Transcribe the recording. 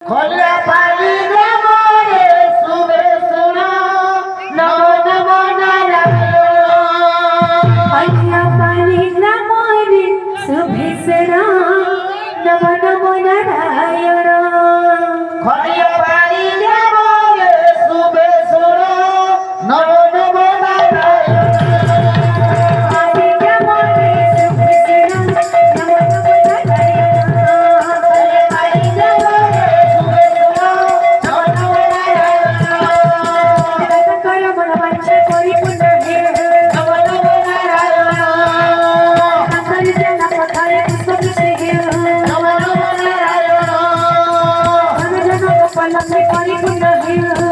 खोल्या पाणी मोरे सुबे सुना नमो नमो नारायण खोल्या पाणी मोरे सुबे सुना नमो नमो नारायण खोल्या पाणी मोरे सुबे सुना नमो नमो नारायण Love me,